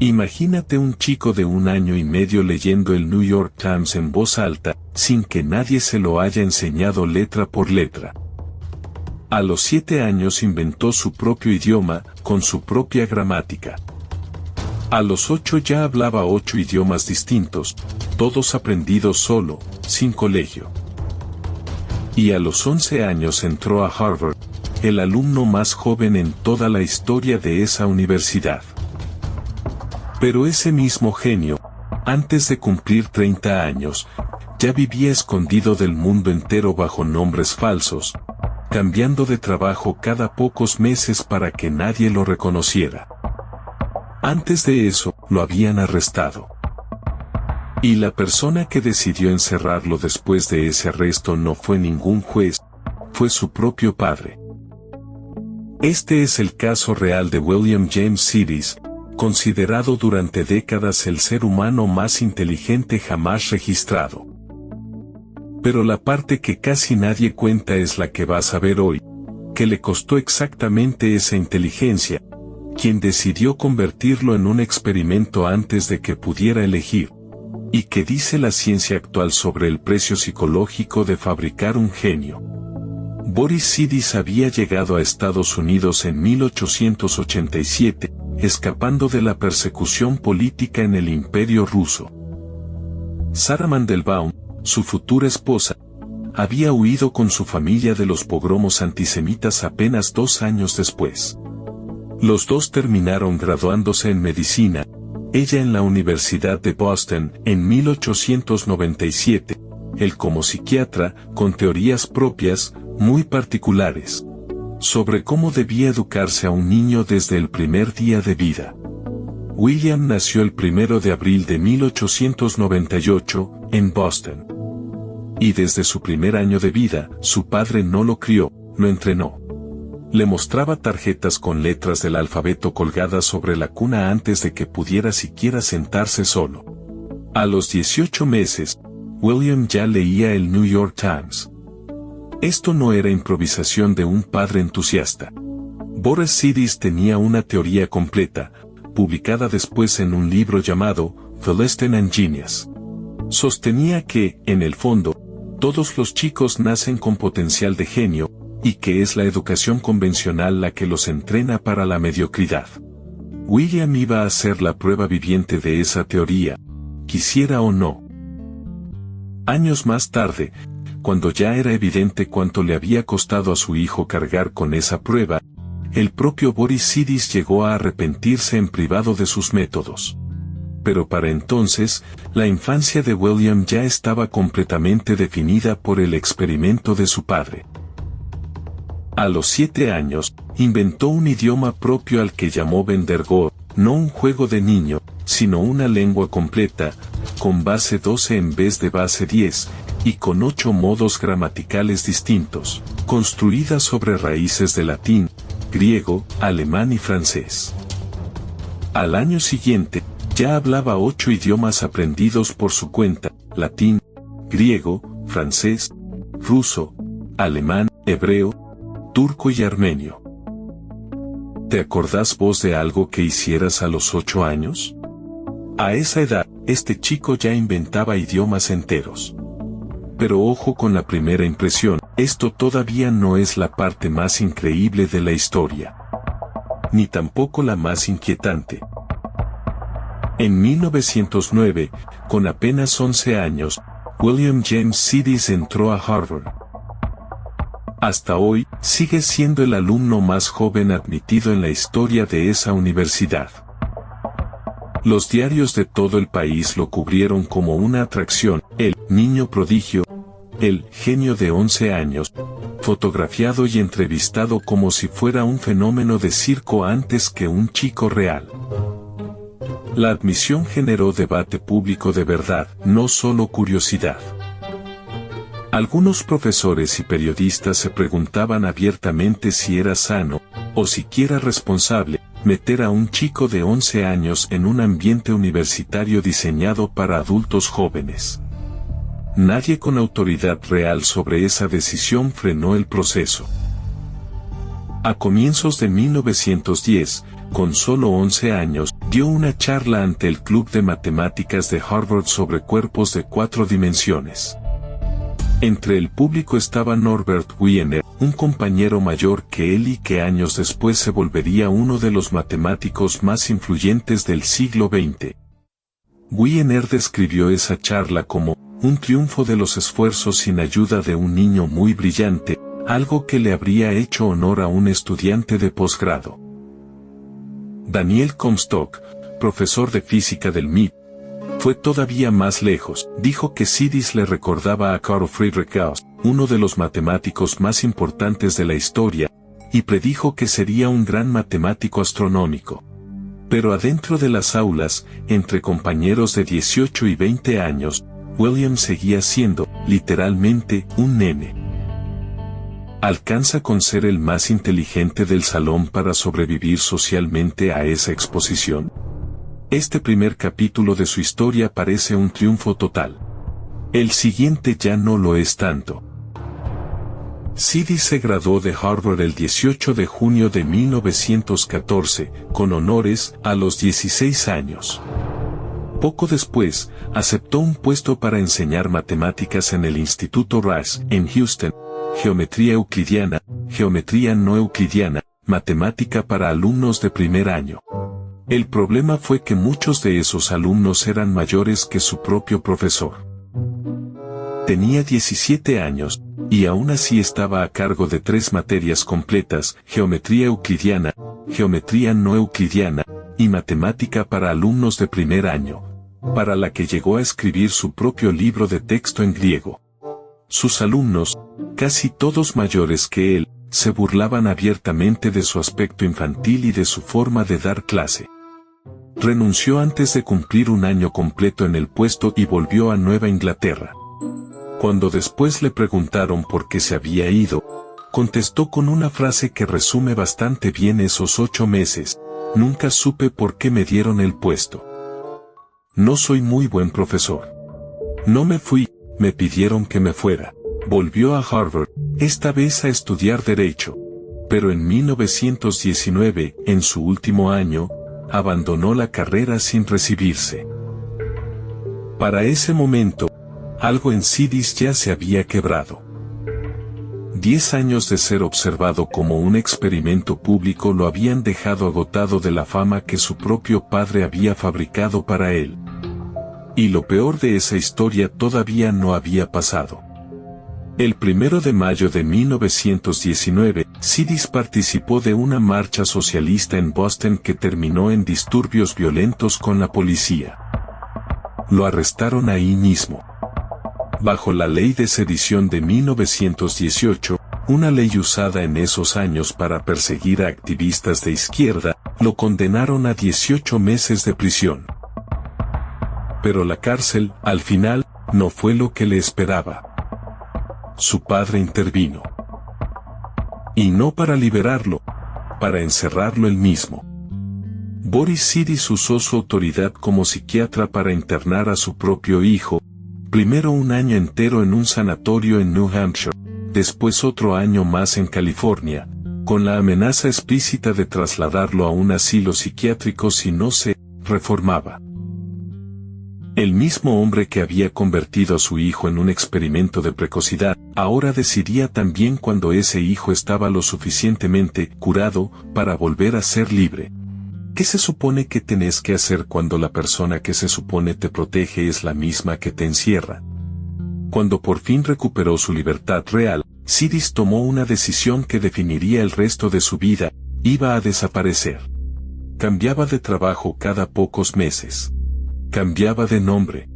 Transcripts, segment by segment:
Imagínate un chico de 1 año y medio leyendo el New York Times en voz alta, sin que nadie se lo haya enseñado letra por letra. A los 7 años inventó su propio idioma, con su propia gramática. A los 8 ya hablaba 8 idiomas distintos, todos aprendidos solo, sin colegio. Y a los 11 años entró a Harvard, el alumno más joven en toda la historia de esa universidad. Pero ese mismo genio, antes de cumplir 30 años, ya vivía escondido del mundo entero bajo nombres falsos, cambiando de trabajo cada pocos meses para que nadie lo reconociera. Antes de eso, lo habían arrestado. Y la persona que decidió encerrarlo después de ese arresto no fue ningún juez, fue su propio padre. Este es el caso real de William James Sidis, considerado durante décadas el ser humano más inteligente jamás registrado. Pero la parte que casi nadie cuenta es la que vas a ver hoy, que le costó exactamente esa inteligencia, quien decidió convertirlo en un experimento antes de que pudiera elegir, y que dice la ciencia actual sobre el precio psicológico de fabricar un genio. Boris Sidis había llegado a Estados Unidos en 1887, escapando de la persecución política en el Imperio ruso. Sara Mandelbaum, su futura esposa, había huido con su familia de los pogromos antisemitas apenas 2 años después. Los dos terminaron graduándose en medicina, ella en la Universidad de Boston en 1897, él como psiquiatra, con teorías propias, muy particulares, sobre cómo debía educarse a un niño desde el primer día de vida. William nació el 1 de abril de 1898, en Boston. Y desde su primer año de vida, su padre no lo crió, lo entrenó. Le mostraba tarjetas con letras del alfabeto colgadas sobre la cuna antes de que pudiera siquiera sentarse solo. A los 18 meses, William ya leía el New York Times. Esto no era improvisación de un padre entusiasta. Boris Sidis tenía una teoría completa, publicada después en un libro llamado Philistine and Genius. Sostenía que, en el fondo, todos los chicos nacen con potencial de genio, y que es la educación convencional la que los entrena para la mediocridad. William iba a ser la prueba viviente de esa teoría, quisiera o no. Años más tarde, cuando ya era evidente cuánto le había costado a su hijo cargar con esa prueba, el propio Boris Sidis llegó a arrepentirse en privado de sus métodos. Pero para entonces, la infancia de William ya estaba completamente definida por el experimento de su padre. A los 7 años, inventó un idioma propio al que llamó Vendergo, no un juego de niño, sino una lengua completa, con base 12 en vez de base 10, y con 8 modos gramaticales distintos, construida sobre raíces de latín, griego, alemán y francés. Al año siguiente, ya hablaba 8 idiomas aprendidos por su cuenta, latín, griego, francés, ruso, alemán, hebreo, turco y armenio. ¿Te acordás vos de algo que hicieras a los 8 años? A esa edad, este chico ya inventaba idiomas enteros. Pero ojo con la primera impresión, esto todavía no es la parte más increíble de la historia. Ni tampoco la más inquietante. En 1909, con apenas 11 años, William James Sidis entró a Harvard. Hasta hoy, sigue siendo el alumno más joven admitido en la historia de esa universidad. Los diarios de todo el país lo cubrieron como una atracción, el niño prodigio, el genio de 11 años, fotografiado y entrevistado como si fuera un fenómeno de circo antes que un chico real. La admisión generó debate público de verdad, no solo curiosidad. Algunos profesores y periodistas se preguntaban abiertamente si era sano, o siquiera responsable, meter a un chico de 11 años en un ambiente universitario diseñado para adultos jóvenes. Nadie con autoridad real sobre esa decisión frenó el proceso. A comienzos de 1910, con solo 11 años, dio una charla ante el Club de Matemáticas de Harvard sobre cuerpos de 4 dimensiones. Entre el público estaba Norbert Wiener, un compañero mayor que él y que años después se volvería uno de los matemáticos más influyentes del siglo XX. Wiener describió esa charla como un triunfo de los esfuerzos sin ayuda de un niño muy brillante, algo que le habría hecho honor a un estudiante de posgrado. Daniel Comstock, profesor de física del MIT, fue todavía más lejos. Dijo que Sidis le recordaba a Carl Friedrich Gauss, uno de los matemáticos más importantes de la historia, y predijo que sería un gran matemático astronómico. Pero adentro de las aulas, entre compañeros de 18 y 20 años, William seguía siendo, literalmente, un nene. ¿Alcanza con ser el más inteligente del salón para sobrevivir socialmente a esa exposición? Este primer capítulo de su historia parece un triunfo total. El siguiente ya no lo es tanto. Sidis se graduó de Harvard el 18 de junio de 1914, con honores, a los 16 años. Poco después, aceptó un puesto para enseñar matemáticas en el Instituto Rice, en Houston, geometría euclidiana, geometría no euclidiana, matemática para alumnos de primer año. El problema fue que muchos de esos alumnos eran mayores que su propio profesor. Tenía 17 años, y aún así estaba a cargo de 3 materias completas: geometría euclidiana, geometría no euclidiana, y matemática para alumnos de primer año, para la que llegó a escribir su propio libro de texto en griego. Sus alumnos, casi todos mayores que él, se burlaban abiertamente de su aspecto infantil y de su forma de dar clase. Renunció antes de cumplir un año completo en el puesto y volvió a Nueva Inglaterra. Cuando después le preguntaron por qué se había ido, contestó con una frase que resume bastante bien esos 8 meses: nunca supe por qué me dieron el puesto. No soy muy buen profesor. No me fui, me pidieron que me fuera. Volvió a Harvard, esta vez a estudiar Derecho. Pero en 1919, en su último año, abandonó la carrera sin recibirse. Para ese momento, algo en Sidis ya se había quebrado. 10 años de ser observado como un experimento público lo habían dejado agotado de la fama que su propio padre había fabricado para él. Y lo peor de esa historia todavía no había pasado. El 1 de mayo de 1919, Sidis participó de una marcha socialista en Boston que terminó en disturbios violentos con la policía. Lo arrestaron ahí mismo. Bajo la ley de sedición de 1918, una ley usada en esos años para perseguir a activistas de izquierda, lo condenaron a 18 meses de prisión. Pero la cárcel, al final, no fue lo que le esperaba. Su padre intervino. Y no para liberarlo, para encerrarlo él mismo. Boris Sidis usó su autoridad como psiquiatra para internar a su propio hijo, primero un año entero en un sanatorio en New Hampshire, después otro año más en California, con la amenaza explícita de trasladarlo a un asilo psiquiátrico si no se reformaba. El mismo hombre que había convertido a su hijo en un experimento de precocidad, ahora decidía también cuando ese hijo estaba lo suficientemente curado para volver a ser libre. ¿Qué se supone que tenés que hacer cuando la persona que se supone te protege es la misma que te encierra? Cuando por fin recuperó su libertad real, Sidis tomó una decisión que definiría el resto de su vida: iba a desaparecer. Cambiaba de trabajo cada pocos meses. Cambiaba de nombre.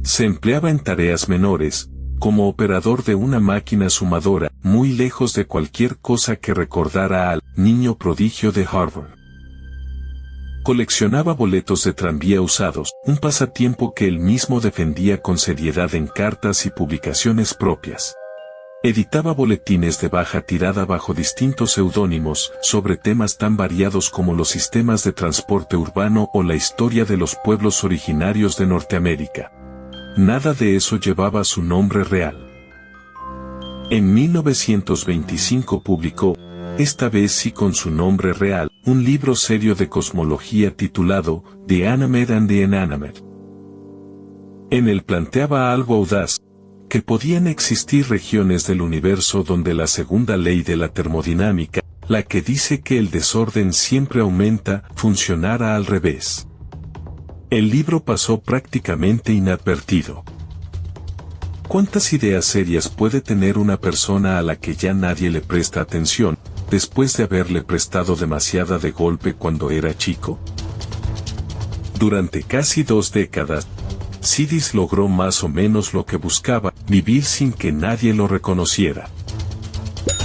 Se empleaba en tareas menores, como operador de una máquina sumadora, muy lejos de cualquier cosa que recordara al niño prodigio de Harvard. Coleccionaba boletos de tranvía usados, un pasatiempo que él mismo defendía con seriedad en cartas y publicaciones propias. Editaba boletines de baja tirada bajo distintos seudónimos, sobre temas tan variados como los sistemas de transporte urbano o la historia de los pueblos originarios de Norteamérica. Nada de eso llevaba su nombre real. En 1925 publicó, esta vez sí con su nombre real, un libro serio de cosmología titulado The Animate and the Inanimate. En él planteaba algo audaz, que podían existir regiones del universo donde la segunda ley de la termodinámica, la que dice que el desorden siempre aumenta, funcionara al revés. El libro pasó prácticamente inadvertido. ¿Cuántas ideas serias puede tener una persona a la que ya nadie le presta atención, después de haberle prestado demasiada de golpe cuando era chico? Durante casi 2 décadas, Sidis logró más o menos lo que buscaba, vivir sin que nadie lo reconociera.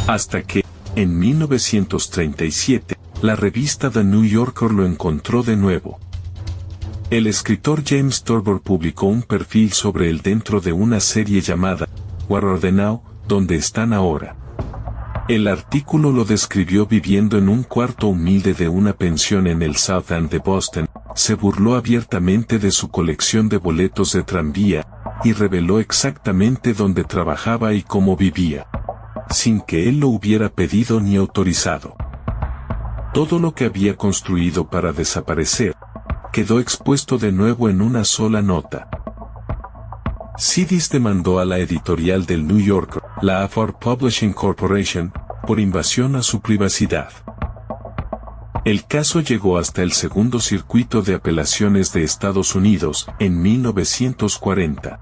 Hasta que, en 1937, la revista The New Yorker lo encontró de nuevo. El escritor James Thurber publicó un perfil sobre él dentro de una serie llamada Where Are They Now?, ¿Dónde están ahora? El artículo lo describió viviendo en un cuarto humilde de una pensión en el South End de Boston, se burló abiertamente de su colección de boletos de tranvía, y reveló exactamente dónde trabajaba y cómo vivía, sin que él lo hubiera pedido ni autorizado. Todo lo que había construido para desaparecer, quedó expuesto de nuevo en una sola nota. Sidis demandó a la editorial del New Yorker, la Ford Publishing Corporation, por invasión a su privacidad. El caso llegó hasta el segundo circuito de apelaciones de Estados Unidos, en 1940.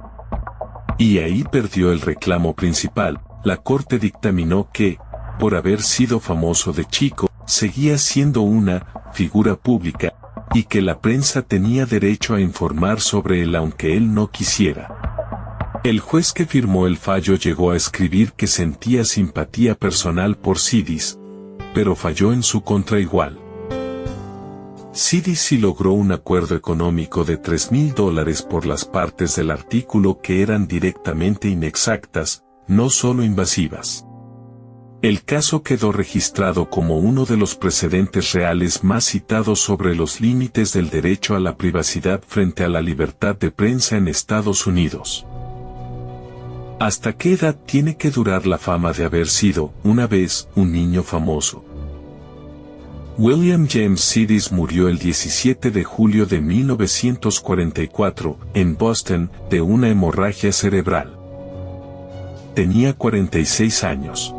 Y ahí perdió el reclamo principal. La corte dictaminó que, por haber sido famoso de chico, seguía siendo una figura pública, y que la prensa tenía derecho a informar sobre él aunque él no quisiera. El juez que firmó el fallo llegó a escribir que sentía simpatía personal por Sidis, pero falló en su contra igual. Sidis sí logró un acuerdo económico de $3,000 por las partes del artículo que eran directamente inexactas, no solo invasivas. El caso quedó registrado como uno de los precedentes reales más citados sobre los límites del derecho a la privacidad frente a la libertad de prensa en Estados Unidos. ¿Hasta qué edad tiene que durar la fama de haber sido, una vez, un niño famoso? William James Sidis murió el 17 de julio de 1944, en Boston, de una hemorragia cerebral. Tenía 46 años.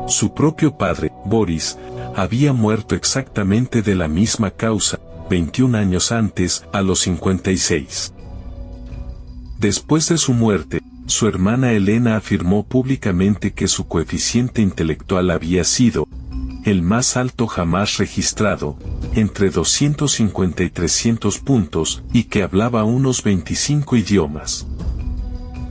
Su propio padre, Boris, había muerto exactamente de la misma causa, 21 años antes, a los 56. Después de su muerte, su hermana Elena afirmó públicamente que su coeficiente intelectual había sido el más alto jamás registrado, entre 250 y 300 puntos, y que hablaba unos 25 idiomas.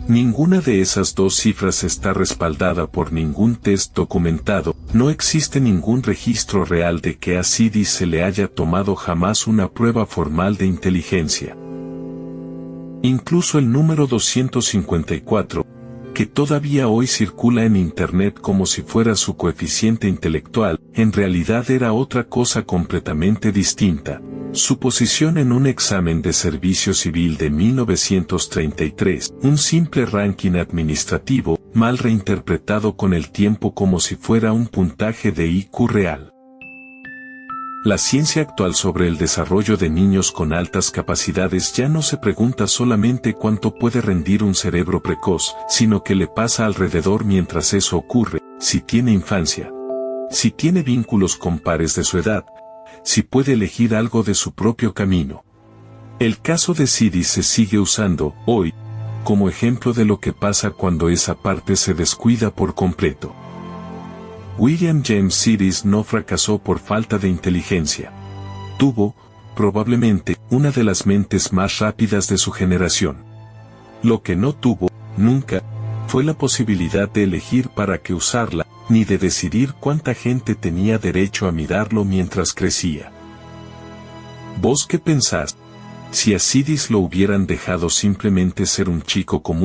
Ninguna de esas dos cifras está respaldada por ningún test documentado, no existe ningún registro real de que a Sidis se le haya tomado jamás una prueba formal de inteligencia. Incluso el número 254, que todavía hoy circula en Internet como si fuera su coeficiente intelectual, en realidad era otra cosa completamente distinta. Su posición en un examen de servicio civil de 1933, un simple ranking administrativo, mal reinterpretado con el tiempo como si fuera un puntaje de IQ real. La ciencia actual sobre el desarrollo de niños con altas capacidades ya no se pregunta solamente cuánto puede rendir un cerebro precoz, sino qué le pasa alrededor mientras eso ocurre, si tiene infancia, si tiene vínculos con pares de su edad, si puede elegir algo de su propio camino. El caso de Sidis se sigue usando, hoy, como ejemplo de lo que pasa cuando esa parte se descuida por completo. William James Sidis no fracasó por falta de inteligencia. Tuvo, probablemente, una de las mentes más rápidas de su generación. Lo que no tuvo, nunca, fue la posibilidad de elegir para qué usarla, ni de decidir cuánta gente tenía derecho a mirarlo mientras crecía. ¿Vos qué pensás? Si a Sidis lo hubieran dejado simplemente ser un chico común,